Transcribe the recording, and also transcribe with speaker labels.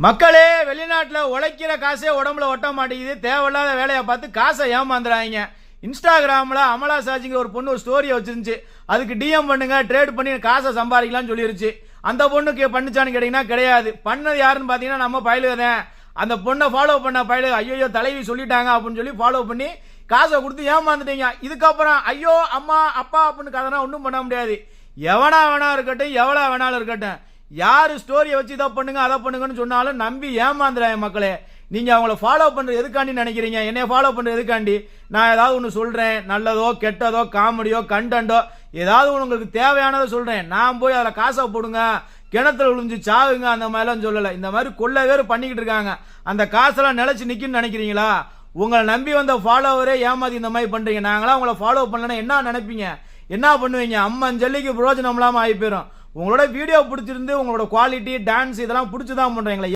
Speaker 1: மக்களே வெளிநாட்டில் உழைக்கிற காசே உடம்புல ஒட்ட மாட்டேங்குது. தேவையில்லாத வேலையை பார்த்து காசை ஏமாந்துறாங்க. இன்ஸ்டாகிராமில் அமலா சாஜிங்கிற ஒரு பொண்ணு ஒரு ஸ்டோரியை வச்சிருந்துச்சு. அதுக்கு டிஎம் பண்ணுங்க, ட்ரேட் பண்ணி காசை சம்பாதிக்கலாம்னு சொல்லிருச்சு. அந்த பொண்ணுக்கு பண்ணிச்சான்னு கேட்டிங்கன்னா கிடையாது. பண்ணது யாருன்னு பார்த்தீங்கன்னா நம்ம பயலுதான். அந்த பொண்ணை ஃபாலோ பண்ண பயலு ஐயோ தலைவி சொல்லிட்டாங்க அப்படின்னு சொல்லி ஃபாலோ பண்ணி காசை கொடுத்து ஏமாந்துட்டீங்க. இதுக்கப்புறம் ஐயோ அம்மா அப்பா அப்படின்னு கதைனா ஒன்றும் பண்ண முடியாது. எவனா வேணா இருக்கட்டும், எவ்வளோ வேணாலும் இருக்கட்டும், யார் ஸ்டோரியை வச்சு இதை பண்ணுங்க அதை பண்ணுங்கன்னு சொன்னாலும் நம்பி ஏமாந்துறாங்க. மக்களே, நீங்கள் அவங்கள ஃபாலோ பண்ணுறது எதுக்காண்டி நினைக்கிறீங்க? என்னைய ஃபாலோ பண்ணுறது எதுக்காண்டி? நான் ஏதாவது ஒன்று சொல்கிறேன், நல்லதோ கெட்டதோ காமெடியோ கண்டென்ட்டோ ஏதாவது ஒன்று உங்களுக்கு தேவையானதை சொல்கிறேன். நான் போய் அதில் காசை போடுங்க, கிணத்துல விழுந்து சாகுங்க அந்த மாதிரிலாம் சொல்லலை. இந்த மாதிரி கொள்ள பேர் பண்ணிக்கிட்டு இருக்காங்க. அந்த காசெல்லாம் நிலச்சி நிற்குன்னு நினைக்கிறீங்களா? உங்களை நம்பி வந்த ஃபாலோவரே ஏமாதி இந்த மாதிரி பண்ணுறீங்க. நாங்களாம் உங்களை ஃபாலோ பண்ணலன்னா என்ன நினைப்பீங்க? என்ன பண்ணுவீங்க? அம்மன் ஜல்லிக்கு பிரயோஜனம் இல்லாமல் ஆகி போயிடும். உங்களோட வீடியோ பிடிச்சிருந்து உங்களோட குவாலிட்டி டான்ஸ் இதெல்லாம் பிடிச்சி தான் பண்ணுறீங்களா?